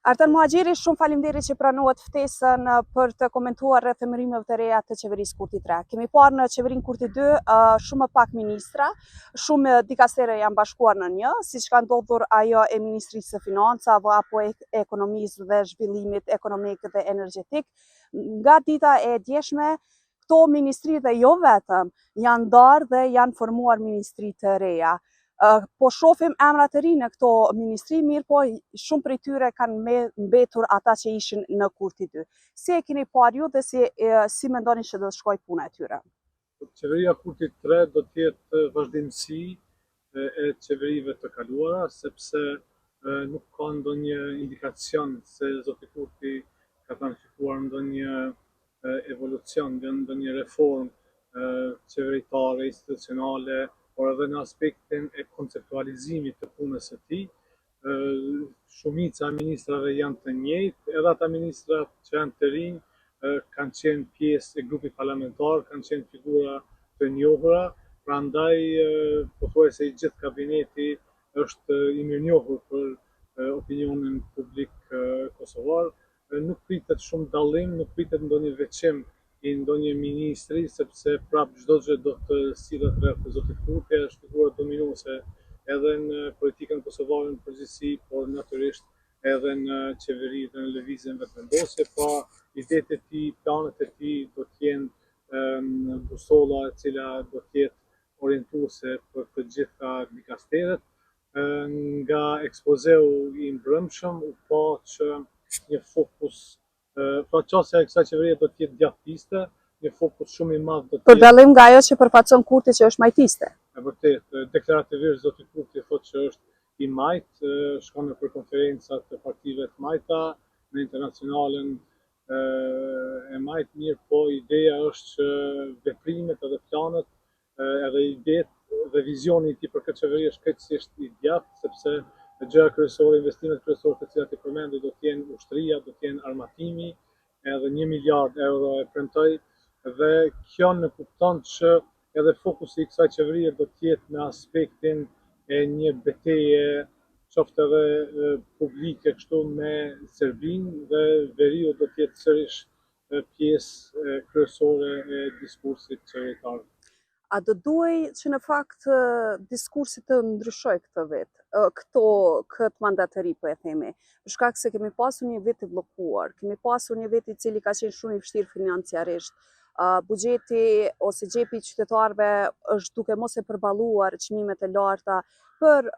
Artan Muhaxhiri, shumë faleminderit që pranuat ftesën për të komentuar rreth emërimeve të reja të qeverisë Kurti 3. Kemi parë në qeverinë Kurti 2 shumë më pak ministra, shumë dikastere janë bashkuar në një, siç ka ndodhur ajo e Ministrisë së Financave apo ekonomisë dhe zhvillimit ekonomik dhe energjetik. Nga dita e djeshme, këto ministri dhe jo vetëm janë ndarë dhe janë formuar ministri të reja. Po shohim emra të ri në këto ministri, mirë po shumë prej tyre kanë mbetur ata që ishin në Kurti 2. Si e keni parë ju dhe si mendoni që do të shkojë puna e tyre? Qeveria Kurti 3 do të jetë vazhdimsi e qeverive të kaluara, sepse nuk ka ndonjë indikacion se zoti Kurti ka planifikuar ndonjë evolucion, ndonjë reformë qeveritare, institucionale, por edhe në aspektin e konceptualizimit të punës së tij. Shumica e ministrave janë të njëjtë, edhe ata ministra që janë të rinj kanë qenë pjesë e grupit parlamentar, kanë qenë figura të njohura, prandaj pothuajse i gjithë kabineti është i mirënjohur për opinionin publik kosovar. Nuk pritet shumë dallim, nuk pritet ndonjë veçim i ndonjë ministri, sepse prapë çdo gjë do të sillet rreth zotit Kurti, është figura dominuese edhe në politikën kosovare në përgjithësi, por natyrisht edhe në qeveri dhe në lëvizjen vetëvendosje, pa idetë e tij, planet e tij do të jenë busolla e cila do të jetë orientuese për të gjitha dikasteret. Nga ekspozeu i mbrëmshëm u pa që një fokus, pra qasja e kësaj qeverie do të jetë djathtiste, një fokus shumë i madh do të jetë. Për dallim nga ajo që përfaqëson Kurti që është majtiste. E vërtet, deklarativisht zoti Kurti thotë që është i majt, shkon për konferenca të partive të majta, në internacionalen e majt, mirë po ideja është që veprimet edhe planet edhe idetë dhe vizioni i tij për këtë qeveri është krejtësisht i djathtë, sepse gjëja kryesore, investimet kryesore të cilat i përmendi do të jenë ushtria, do të jenë armatimi, edhe 1 miliard euro e premtoi, dhe kjo në kupton që edhe fokusi i kësaj qeverie do të jetë në aspektin e një betejë qoftë edhe publike kështu me Serbinë, dhe veriu do të jetë sërish pjesë kryesore e diskursit qeveritar. A do duhej që në fakt diskursi të ndryshoj këtë vit, këtë mandat të ri po e themi, për shkak se kemi pasur një vit të bllokuar, kemi pasur një vit i cili ka qenë shumë i vështirë financiarisht. Buxheti ose xhepi i qytetarëve është duke mos e përballuar çmimet e larta për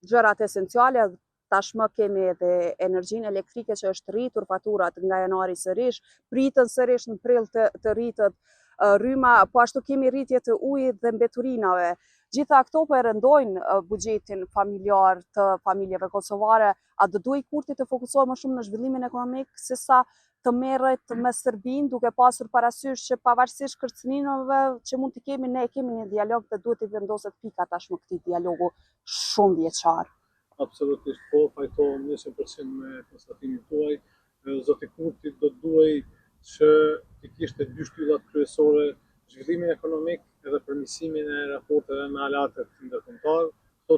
gjërat esenciale. Tashmë kemi edhe energjinë elektrike që është rritur faturat nga janari sërish, pritën sërish në prill të rritet rryma, po ashtu kemi rritje të ujit dhe mbeturinave. Gjitha këto po e rëndojnë buxhetin familjar të familjeve kosovare. A do duhej Kurti të fokusohet më shumë në zhvillimin ekonomik sesa të merret me Serbinë, duke pasur parasysh që pavarësisht kërcënimeve që mund të kemi, ne kemi një dialog dhe duhet të vendoset pika tashmë këtij dialogu shumë vjeçar. Absolutisht po, pajtohem 100% me konstatimin tuaj. Zoti Kurti do duhej që të kishte dy shtyllat kryesore, zhvillimin ekonomik edhe përmirësimin e raporteve me aleatët ndërkombëtar. Këto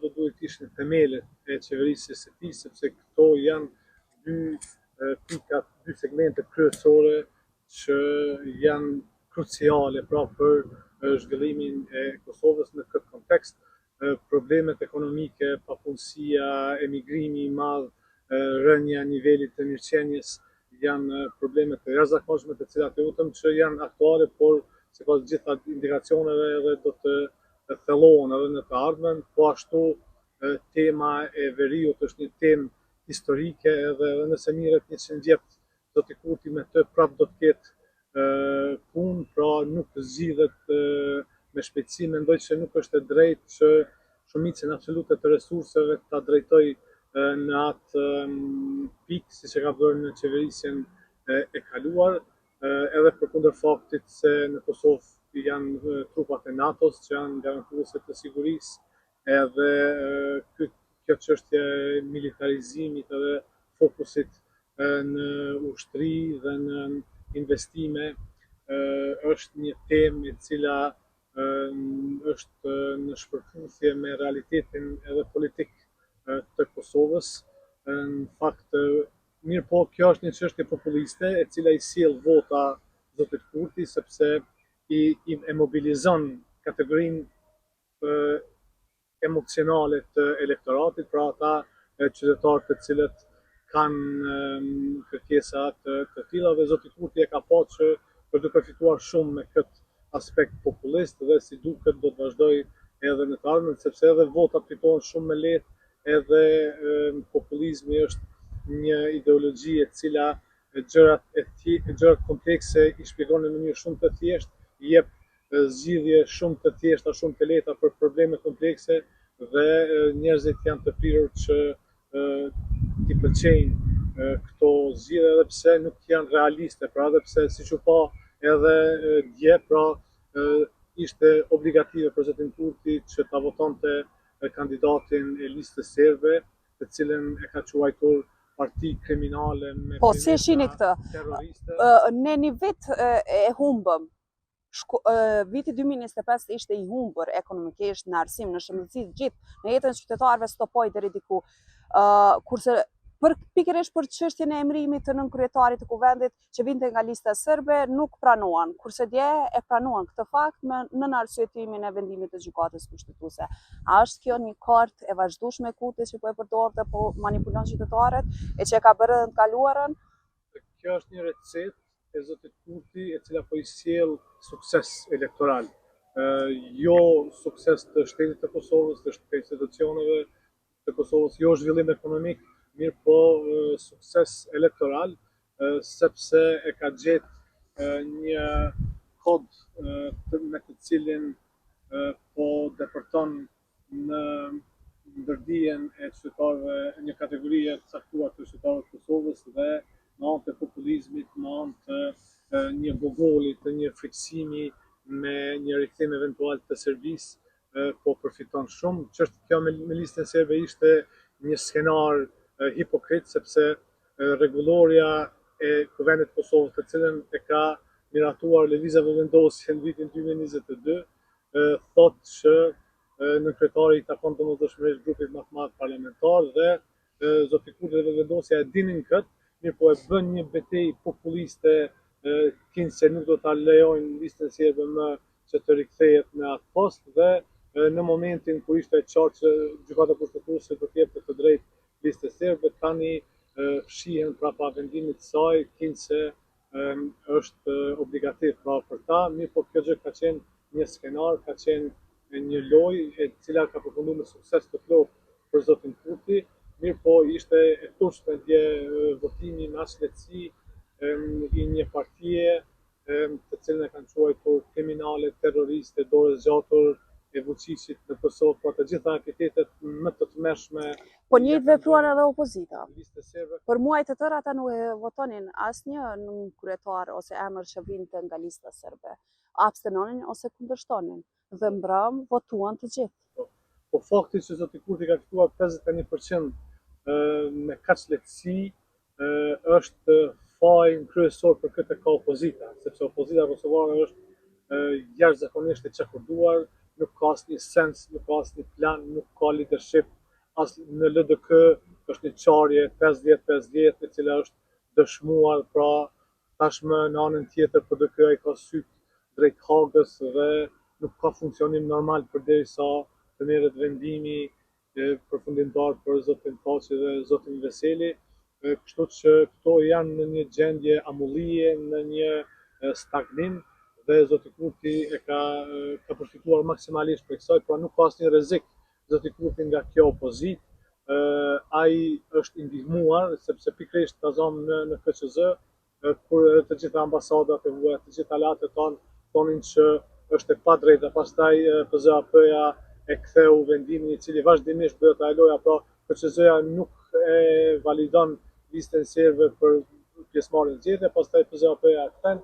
do duhet të ishin themelet e qeverisë së tij, sepse këto janë dy segmente kryesore që janë kruciale pra për zhvillimin e Kosovës në këtë kontekst. Problemet ekonomike, papunësia, emigrimi i madh, rënja e nivelit të mirëqenies janë probleme të jashtëzakonshme të cilat e utëm që janë aktuale, por sipas gjitha indikacioneve edhe do të thellohen edhe në të ardhmen. Po ashtu tema e veriut është një temë historike, edhe nëse mirret 100 vjet zoti Kurti me të prap do të ketë punë, pra nuk zgjidhet me shpejtësi. Mendoj që nuk është e drejtë që shumicën absolute të resurseve ta drejtoj në atë pikë siç e ka bërë në qeverisjen e kaluar, edhe përkundër faktit se në Kosovë janë trupat e NATO-s që janë garantuese të sigurisë, edhe kjo çështje e militarizimit edhe fokusit në ushtri dhe në investime është një temë e cila është në shpërputhje me realitetin edhe politik të Kosovës. në fakt mirë po kjo është një çështje populiste e cila i sjell vota Zotit Kurti sepse e mobilizon kategorinë emocionale të elektoratit, pra ata qytetarë të cilët kanë kërkesa të tilla dhe Zoti Kurti e ka pasur që për të përfituar shumë me këtë aspekt populist dhe si duket do të vazhdoj edhe në të ardhmen sepse edhe votat fitohen shumë me lehtë, edhe populizmi është një ideologji e cila gjërat komplekse i shpjegon në mënyrë shumë të thjeshtë, i jep zgjidhje shumë të thjeshta, shumë të lehta për probleme komplekse dhe njerëzit janë të prirur që t'i pëlqejnë këto zgjidhje edhe pse nuk janë realiste, pra edhe pse siç u pa edhe dje, pra ishte obligative për zotin Kurti që ta votonte kandidatin e listës serbe, të cilën e ka quajtur parti kriminale me Po, si e shihni këtë? terroriste. Ne një vit e humbëm. Viti 2025 ishte i humbur ekonomikisht, në arsim, në shëndetësi, gjithë në jetën e qytetarëve stopoi deri diku. Kurse pikërisht për çështjen e emërimit të nënkryetarit të kuvendit që vinte nga lista serbe nuk pranuan, kurse dje e pranuan këtë fakt në arsyetimin e vendimit të gjykatës kushtetuese. A është kjo një kartë e vazhdueshme e Kurtit që po e përdor dhe po manipulon qytetarët e që e ka bërë në të kaluarën? Kjo është një recetë e zotit Kurti e cila po i sjell sukses elektoral. Jo sukses të shtetit të Kosovës, të institucioneve të Kosovës, jo zhvillim ekonomik, mirë po sukses elektoral, sepse e ka gjetë një kod me të cilin po depërton në ndërdijen e qytetarëve, një kategori e caktuar të qytetarëve të Kosovës dhe në anë të populizmit, në anë të një gogolli, të një friksimi me një rikthim eventual të Serbisë, po përfiton shumë. Ç'është kjo me listën serbe ishte një skenar hipokrit sepse rregulloria e kuvendit të Kosovës, të cilën e ka miratuar lëvizja vendosje në vitin 2022, thotë që nënkryetari i takon domosdoshmërisht grupit më të madh parlamentar dhe zoti Kurti dhe vendosja e dinin këtë, mirë po e bën një betejë populiste, kinë se nuk do ta lejojnë listën serbe më që të rikthehet në atë post dhe në momentin kur ishte qartë që gjykata kushtetuese do të jepte të drejtë listës serbe, tani fshihen prapa vendimit të saj, kinë se është obligativ pra për ta, mirë po kjo gjë ka qenë një skenar, ka qenë një lojë e cila ka përfunduar me sukses të plotë për zotin Kurti, mirë po ishte e turpshme dje votimi me aq lehtësi i një partie të cilën e kanë quajtur kriminale, terroriste, dorë zgjatur e Vučićit në Kosovë, pra të gjitha epitetet më të tmerrshme. Po njëjtë vepruan edhe opozita. Listë serbe. Për muaj të tërë ata nuk e votonin asnjë nënkryetar ose emër që vinte nga lista serbe. Abstenonin ose kundërshtonin dhe mbrëm votuan të gjithë. Po fakti që zoti Kurti ka fituar 51% me kaq lehtësi është fajin kryesor për këtë ka opozita, sepse opozita kosovare është jashtëzakonisht e çakurduar, nuk ka asnjë sens, nuk ka asnjë plan, nuk ka leadership, as në LDK është një qarje 50-50 e cila është dëshmuar, pra tashmë në anën tjetër PDK-ja i ka syt drejt Hagës dhe nuk ka funksionim normal përderisa të merret vendimi përfundimtar për zotin Taçi dhe zotin Veseli, kështu që këto janë në një gjendje amullie, në një stagnim dhe zoti Kurti e ka përfituar maksimalisht për kësaj, pra nuk ka asnjë rrezik zoti Kurti nga kjo opozitë. Ai është i ndihmuar sepse pikërisht ka zonë në KQZ, kur të gjitha ambasadat e huaja, të gjitha latet thonin që është e padrejta, pastaj PZAP-ja e ktheu vendimin i cili vazhdimisht bëhet ajo loja, pra KQZ-ja nuk e validon listën serbe për pjesëmarrjen në zgjedhje, pastaj PZAP-ja e kthen.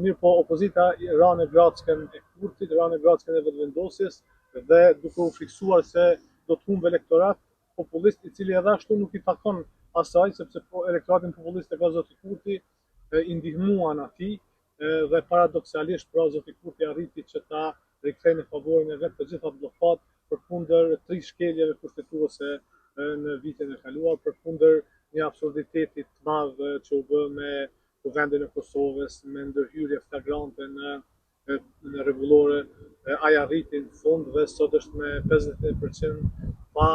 Mirë po opozita ra në grackën e Kurtit, ra në grackën e vetëvendosjes dhe duke u fiksuar se do të humbë elektorat populist i cili edhe ashtu nuk i takon asaj, sepse elektoratin populist e ka zoti Kurti, i ndihmuan atij dhe paradoksalisht pra zoti Kurti arriti që ta rikthejë në favorin e vet të gjitha bllokat përkundër 3 shkeljeve kushtetuese në vitin e kaluar përkundër një absurditeti të madh që u bë me kuvendin e Kosovës, me ndërhyrje flagrante në rregullore, ai arriti në fund dhe sot është me 50% pa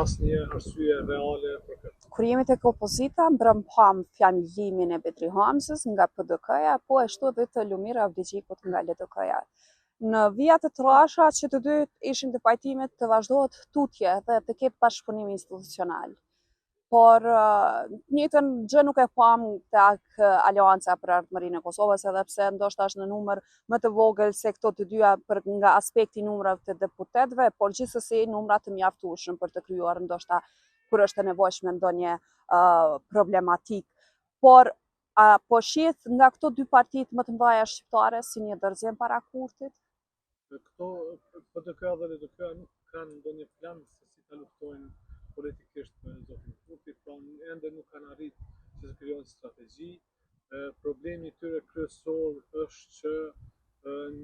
asnjë arsye reale për këtë. Kur jemi tek opozita, mbrëm pam fjalimin e Betri Hamzës nga PDK-ja, po ashtu edhe të Lumira Avdiqikut nga LDK-ja. Në vijat e trasha që të dy ishin të pajtimit të vazhdohet tutje dhe të ketë bashkëpunim institucional. Por njëjtën gjë nuk e pam tek Aleanca për Ardhmërinë e Kosovës, edhe pse ndoshta është në numër më të vogël se këto të dyja nga aspekti numrave të deputetëve, por gjithsesi numra të mjaftueshëm për të krijuar ndoshta kur është e nevojshme ndonjë problematik. Por po shihet nga këto dy partitë më të mëdha shqiptare si një dorëzim para kurtit? Këto PDK dhe LDK nuk kanë ndonjë plan se si ta luftojnë politikisht me zotin Kurti, pra ende nuk kanë arritë që të krijojnë strategji. Problemi i tyre kryesor është që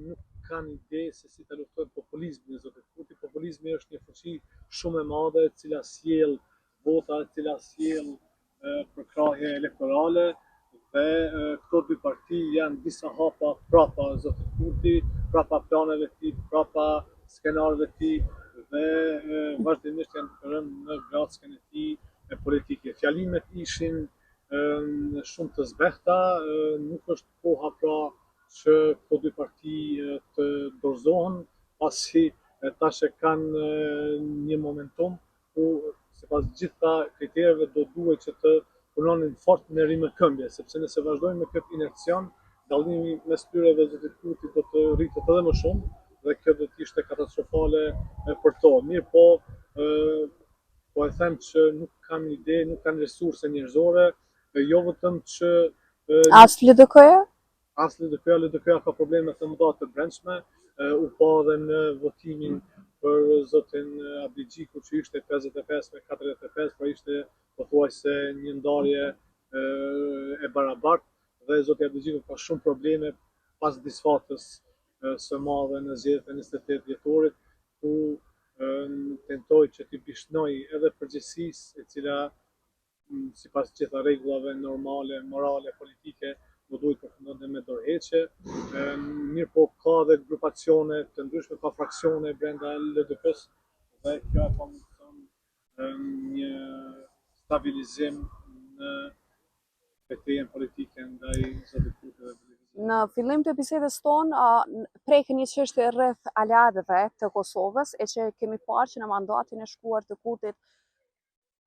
nuk kanë ide se si ta luftojnë populizmin e zotit Kurti. Populizmi është një fuqi shumë e madhe, e cila sjell vota, e cila sjell përkrahje elektorale, dhe këto dy parti janë disa hapa prapa zotit Kurti, prapa planeve të tij, prapa skenarëve të tij dhe vazhdimisht janë të rënë në grackën e tij politike. Fjalimet ishin shumë të zbehta, nuk është koha pra që këto dy parti të dorëzohen, pasi tash e kanë një momentum ku sipas gjitha kriterëve do duhet që të punonin fort në rimëkëmbje, sepse nëse vazhdojnë me këtë inercion, dallimi mes tyre dhe zotit Kurti do të rritet edhe më shumë dhe kjo do të ishte katastrofale për to. Mirë po, po e them që nuk kanë ide, nuk kanë resurse njerëzore, jo vetëm që As LDK-ja? as LDK-ja ka probleme të mëdha të brendshme, u pa edhe në votimin për zotin Avdiqiku që ishte 55 me 45, pra ishte pothuajse një ndarje e barabartë dhe zoti Avdiqiku ka shumë probleme pas disfatës së madhe në zgjedhjet e 28 dhjetorit, ku tentoi që t'i bishnoj edhe përgjegjësisë, e cila sipas gjitha rregullave normale, morale, politike, do duhet përfundonte me dorëheqje. Mirë po ka dhe grupacione të ndryshme, ka fraksione brenda LDK-s dhe kjo ka mundëson një stabilizim në betejën politike ndaj zotit Kurti dhe televizion. Në fillim të bisedës tonë, prek një çështje rreth aleatëve të Kosovës, e që kemi parë që në mandatin e shkuar të Kurtit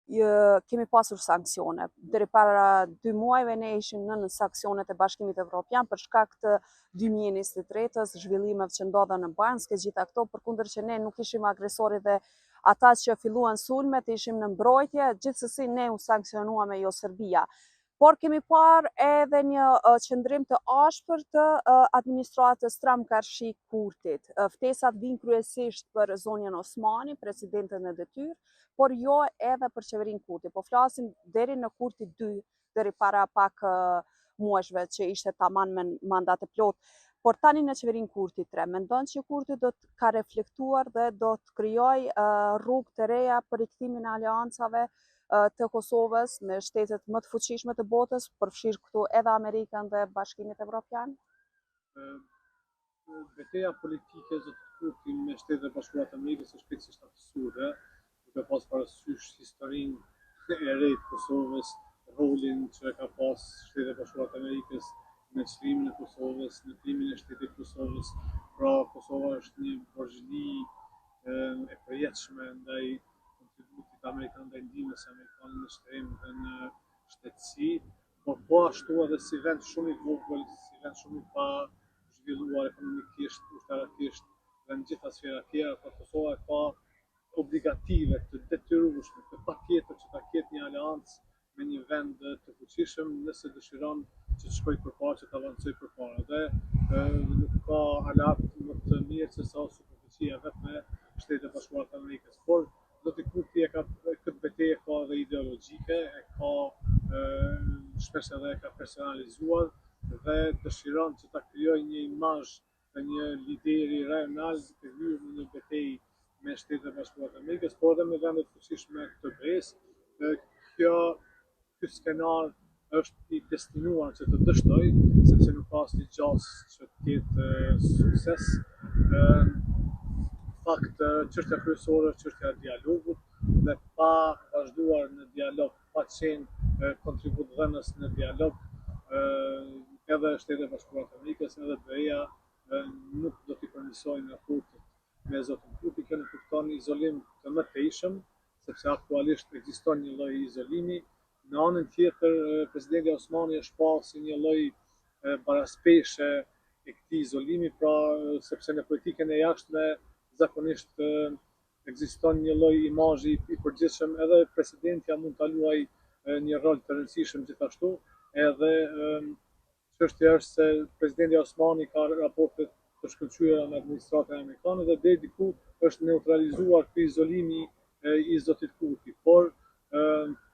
kemi pasur sanksione. Deri para 2 muajve ne ishim në sanksionet e Bashkimit Evropian për shkak të 2023-s, zhvillimeve që ndodhen në Banjsk, gjitha këto, përkundër që ne nuk ishim agresorit dhe ata që filluan sulmet ishim në mbrojtje, gjithsesi ne u sankcionuam jo Serbia. Por kemi parë edhe një qëndrim të ashpër të administratës Tram-Karshi Kurtit. Ftesat vijnë kryesisht për zonjën Osmani, presidentën e detyrë, por jo edhe për qeverinë Kurti. Po flasim deri në Kurti 2, deri para pak muajshve që ishte taman me mandat e plot. Por tani në qeverinë Kurti 3, mendon që Kurti do të ka reflektuar dhe do të krijojë rrugë të reja për rikthimin e aleancave të Kosovës me shtetet më të fuqishme të botës, përfshirë këtu edhe Amerikën dhe Bashkimit Evropian? Betejë politike zotit Kurti me Shtetet e Bashkuara të Amerikës është krejtësisht absurde, duke pas parasysh historinë e re të Kosovës, rolin që ka pas Shtetet e Bashkuara të Amerikës në çlimin e Kosovës, në krimin e Shtetit të Kosovës. Pra Kosova është një borxhli e përjetshme ndaj kontributit amerikan, ndaj ndihmës amerikane në shtrim dhe në shtetësi, por po ashtu edhe si vend shumë i vogël, si vend shumë i pa zhvilluar ekonomikisht, ushtarakisht dhe në gjitha sferat tjera, pra Kosova ka obligative të detyrueshme, të patjetër që ta ketë një aleancë me një vend të fuqishëm nëse dëshiron që të shkojë përpara, që të avancojë përpara. Dhe nuk ka aleat më të mirë se sa superfuqia vetëm e Shtetet e Bashkuara të Amerikës. Por zoti Kurti këtë betejë ka edhe ideologjike, e ka shpesh edhe e ka personalizuar dhe dëshiron që ta krijojë një imazh të një lideri rajonal të hyrë në një betejë me Shtetet e Bashkuara të Amerikës, por edhe me vendet fuqishme të BE-s. Ky skenar është i destinuar që të dështoj, sepse nuk ka asnjë gjallës që të ketë sukses. Fakt, çështja kryesore është çështja e dialogut dhe pa vazhduar në dialog, pa qenë kontribut dhënës në dialog, edhe Shtetet e Bashkuara të Amerikës, edhe BE-ja nuk do t'i përmirësojnë raportet me zotin Putin. Kjo nuk kupton izolim të mëtejshëm, sepse aktualisht ekziston një lloj izolimi. Në anën tjetër, presidenti Osmani është parë si një lloj baraspeshe e këtij izolimi, pra sepse në politikën e jashtme zakonisht ekziston një lloj imazhi i përgjithshëm, edhe presidentja mund ta luajë një rol të rëndësishëm gjithashtu, edhe çështja është se presidenti Osmani ka raporte të shkëlqyera me administratën amerikane dhe deri diku është neutralizuar ky izolimi i zotit Kurti, por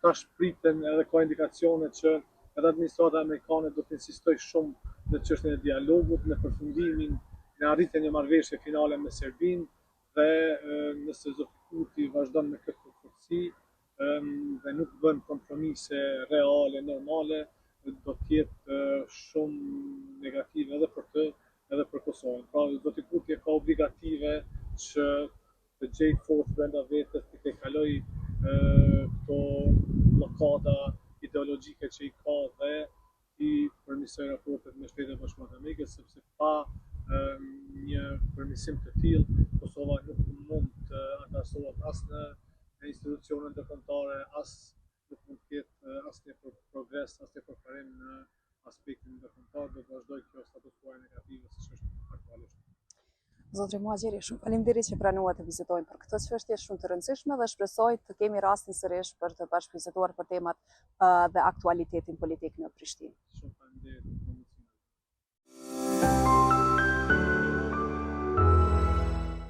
tash priten edhe ka indikacione që edhe administrata amerikane do të insistojë shumë në çështjen e dialogut, në përfundimin, në arritjen e marrëveshje finale me Serbinë dhe nëse zoti Kurti vazhdon me këtë forcë dhe nuk bën kompromise reale, normale, do të jetë shumë negative edhe për të, edhe për Kosovën. Pra, zoti Kurti ka obligative që të gjejë forcë brenda vetes, të tejkaloj këto blokada ideologjike që i ka dhe i përmirësoj raportet me Shtetet e Bashkuara të Amerikës, sepse pa një përmirësim të tillë, Kosova nuk mund të angażohet as në institucione ndërkombëtare, as nuk mund të ketë asnjë progres, asnjë përparim në aspektin ndërkombëtar, do të vazhdojë kjo status quo negative siç është aktualisht. Zotri Muhaxhiri, shumë faleminderit që pranuat të vizitojmë për këtë çështje shumë të rëndësishme dhe shpresoj të kemi rastin sërish për të bashkëvizituar për temat dhe aktualitetin politik në Prishtinë. Shumë faleminderit.